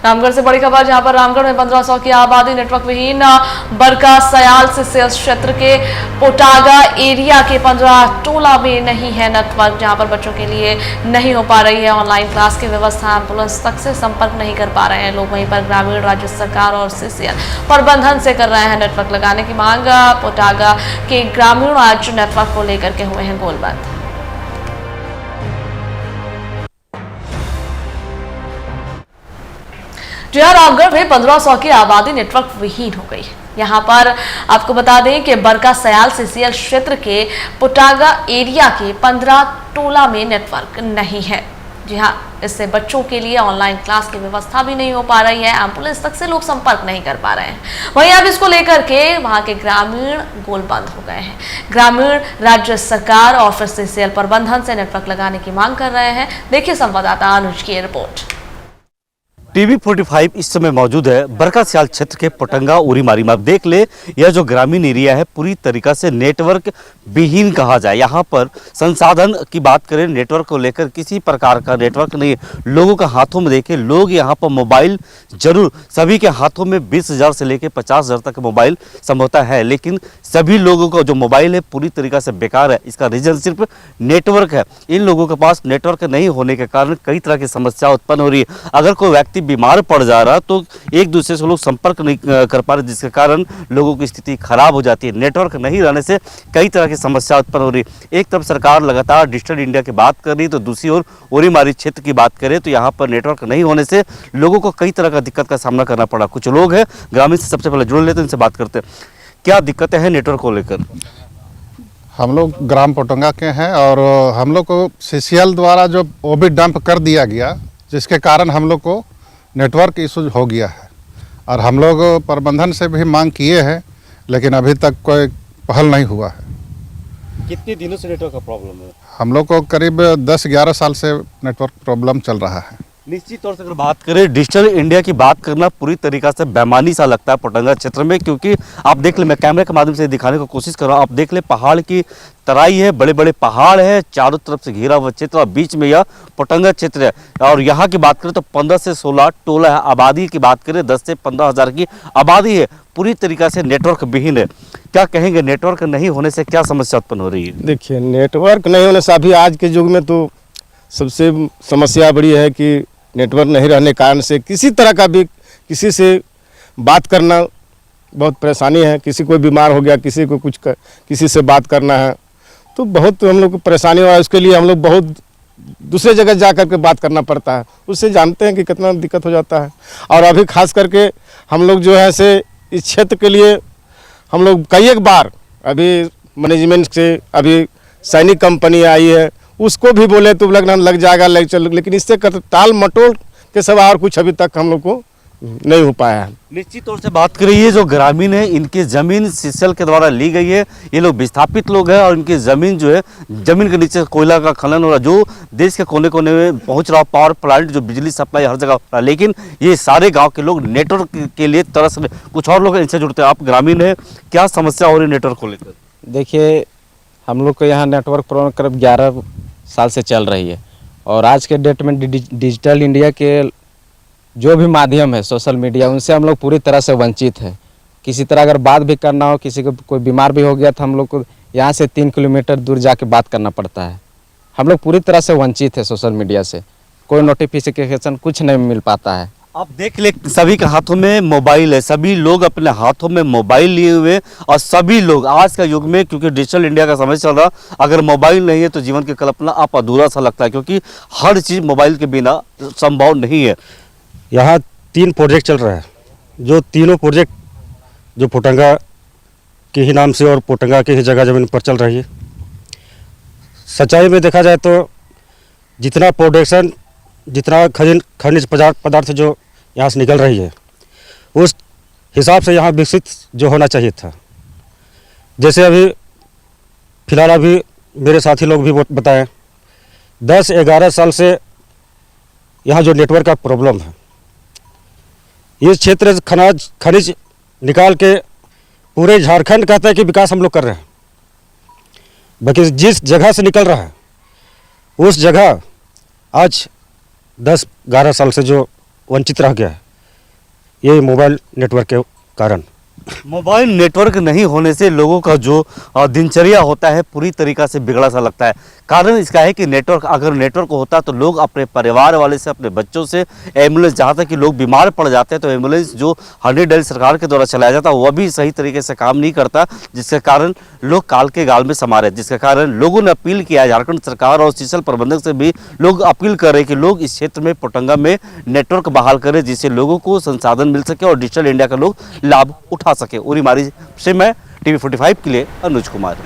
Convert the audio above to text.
रामगढ़ से बड़ी खबर, जहां पर रामगढ़ में 1500 की आबादी नेटवर्क विहीन। बरका सयाल से सेल्स क्षेत्र के पोटागा एरिया के 15 टोला में नहीं है नेटवर्क, जहां पर बच्चों के लिए नहीं हो पा रही है ऑनलाइन क्लास की व्यवस्था। एम्बुलेंस तक से संपर्क नहीं कर पा रहे हैं लोग। वहीं पर ग्रामीण राज्य सरकार और सीसीएल प्रबंधन से कर रहे हैं नेटवर्क लगाने की मांग। पोटागा के ग्रामीण आज नेटवर्क को लेकर के हुए हैं गोलबंद। रामगढ़ में 1500 की आबादी नेटवर्क विहीन हो गई है। यहाँ पर आपको बता दें कि बरका सयाल सीसीएल क्षेत्र के पोटागा एरिया के 15 टोला में नेटवर्क नहीं है। जी हाँ, इससे बच्चों के लिए ऑनलाइन क्लास की व्यवस्था भी नहीं हो पा रही है। एम्बुलेंस तक से लोग संपर्क नहीं कर पा रहे हैं। वहीं अब इसको लेकर के वहां के ग्रामीण गोलबंद हो गए हैं। ग्रामीण राज्य सरकार और फिर सीसीएल प्रबंधन से नेटवर्क लगाने की मांग कर रहे हैं। देखिए संवाददाता अनुज की रिपोर्ट। टीवी 45 इस समय मौजूद है बरका सयाल क्षेत्र के पोटंगा उरीमारी में। आप देख ले, यह जो ग्रामीण एरिया है पूरी तरीका से नेटवर्क विहीन कहा जाए। यहाँ पर संसाधन की बात करें, नेटवर्क को लेकर किसी प्रकार का नेटवर्क नहीं है। लोगों के हाथों में देखें, लोग यहाँ पर मोबाइल जरूर सभी के हाथों में 20,000 से लेकर 50,000 तक मोबाइल संभवतः है, लेकिन सभी लोगों का जो मोबाइल है पूरी तरीका से बेकार है। इसका रीजन सिर्फ नेटवर्क है। इन लोगों के पास नेटवर्क नहीं होने के कारण कई तरह की समस्या उत्पन्न हो रही है। अगर कोई व्यक्ति बीमार पड़ जा रहा तो एक दूसरे से लोग संपर्क नहीं कर पा रहे, जिसके कारण लोगों की स्थिति खराब हो जाती है। नेटवर्क नहीं रहने से कई तरह की समस्या उत्पन्न हो रही है। एक तरफ सरकार लगातार डिजिटल इंडिया की बात कर रही है, तो दूसरी ओर ओरीमारी क्षेत्र की बात करें तो यहाँ पर नेटवर्क नहीं होने से लोगों को कई तरह का दिक्कत का सामना करना पड़ा। कुछ लोग हैं ग्रामीण से, सबसे पहले जुड़ लेते हैं, इनसे बात करते हैं। क्या दिक्कतें हैं नेटवर्क को लेकर? हम लोग ग्राम पोटंगा के हैं और हम लोग को सीसीएल द्वारा जो ओबी डंप कर दिया गया, जिसके कारण हम लोग को नेटवर्क इशू हो गया है। और हम लोग प्रबंधन से भी मांग किए हैं, लेकिन अभी तक कोई पहल नहीं हुआ है। कितने दिनों से नेटवर्क का प्रॉब्लम है? हम लोग को करीब 10-11 साल से नेटवर्क प्रॉब्लम चल रहा है। निश्चित तौर से अगर बात करें डिजिटल इंडिया की बात करना पूरी तरीका से बेमानी सा लगता है पोटंगा क्षेत्र में, क्योंकि आप देख ले, मैं कैमरे के माध्यम से दिखाने की कोशिश कर रहा हूँ। आप देख ले, पहाड़ की तराई है, बड़े बड़े पहाड़ है, चारों तरफ से घिरा हुआ क्षेत्र और बीच में यह पोटंगा क्षेत्र है। और यहाँ की बात करें तो 15 से 16 टोला है। आबादी की बात करें 10 से 15,000 की आबादी है। पूरी तरीका से नेटवर्क विहीन है। क्या कहेंगे, नेटवर्क नहीं होने से क्या समस्या उत्पन्न हो रही है? देखिए, नेटवर्क नहीं होने से अभी आज के युग में तो सबसे समस्या बड़ी है कि नेटवर्क नहीं रहने के कारण से किसी तरह का भी किसी से बात करना बहुत परेशानी है। किसी को बीमार हो गया, किसी को कुछ किसी से बात करना है तो बहुत हम लोग को परेशानी हो रहा है। उसके लिए हम लोग बहुत दूसरे जगह जा कर के बात करना पड़ता है। उससे जानते हैं कि कितना दिक्कत हो जाता है। और अभी खास करके हम लोग जो है से इस क्षेत्र के लिए हम लोग कई एक बार अभी मैनेजमेंट से अभी सैनिक कंपनी आई है, उसको भी बोले तो लग जाएगा, लेकिन इससे टाल मटोल के सिवा और कुछ अभी तक हम लोग को नहीं हो पाया है। निश्चित तौर से बात करिए, ये जो ग्रामीण है इनकी जमीन सीसीएल के द्वारा ली गई है। ये लोग विस्थापित लोग हैं और इनकी जमीन जो है, जमीन के नीचे कोयला का खनन हो रहा, जो देश के कोने कोने में पहुंच रहा, पावर प्लांट जो बिजली सप्लाई हर जगह हो रहा, लेकिन ये सारे गाँव के लोग नेटवर्क के लिए तरस रहे। कुछ और लोग इनसे जुड़ते हैं। आप ग्रामीण है, क्या समस्या हो रही है नेटवर्क को लेकर? देखिए, हम लोग को यहाँ नेटवर्क प्रॉब्लम करीब 11 साल से चल रही है। और आज के डेट में डिजिटल इंडिया के जो भी माध्यम है, सोशल मीडिया, उनसे हम लोग पूरी तरह से वंचित है। किसी तरह अगर बात भी करना हो, किसी को कोई बीमार भी हो गया तो हम लोग को यहाँ से 3 किलोमीटर दूर जाके बात करना पड़ता है। हम लोग पूरी तरह से वंचित है सोशल मीडिया से। कोई नोटिफिकेशन कुछ नहीं मिल पाता है। आप देख ले, सभी के हाथों में मोबाइल है, सभी लोग अपने हाथों में मोबाइल लिए हुए, और सभी लोग आज का युग में, क्योंकि डिजिटल इंडिया का समय चल रहा, अगर मोबाइल नहीं है तो जीवन की कल्पना आप अधूरा सा लगता है, क्योंकि हर चीज़ मोबाइल के बिना संभव नहीं है। यहाँ 3 प्रोजेक्ट चल रहा है, जो तीनों प्रोजेक्ट जो पोटंगा के ही नाम से और पोटंगा के ही जगह जमीन पर चल रही है। सच्चाई में देखा जाए तो जितना प्रोडक्शन, जितना खनिज पदार्थ जो यहाँ से निकल रही है, उस हिसाब से यहाँ विकसित जो होना चाहिए था। जैसे अभी फिलहाल अभी मेरे साथी लोग भी बताएं, 10-11 साल से यहाँ जो नेटवर्क का प्रॉब्लम है, इस क्षेत्र खनिज निकाल के पूरे झारखंड कहता है कि विकास हम लोग कर रहे हैं, बाकी जिस जगह से निकल रहा है उस जगह आज 10-11 साल से जो वंचित रह गया है, ये मोबाइल नेटवर्क के कारण। मोबाइल नेटवर्क नहीं होने से लोगों का जो दिनचर्या होता है पूरी तरीक़ा से बिगड़ा सा लगता है। कारण इसका है कि अगर नेटवर्क होता तो लोग अपने परिवार वाले से, अपने बच्चों से, एम्बुलेंस, जहाँ तक कि लोग बीमार पड़ जाते हैं तो एम्बुलेंस जो 100 डायल सरकार के द्वारा चलाया जाता है वह भी सही तरीके से काम नहीं करता, जिसके कारण लोग काल के गाल में समा रहे। जिसके कारण लोगों ने अपील किया है, झारखंड सरकार और सीसल प्रबंधक से भी लोग अपील कर रहे हैं कि लोग इस क्षेत्र में पोटंगा में नेटवर्क बहाल करें, जिससे लोगों को संसाधन मिल सके और डिजिटल इंडिया का लोग लाभ उठा सके। उरी मारी से मैं TV45 के लिए अनुज कुमार।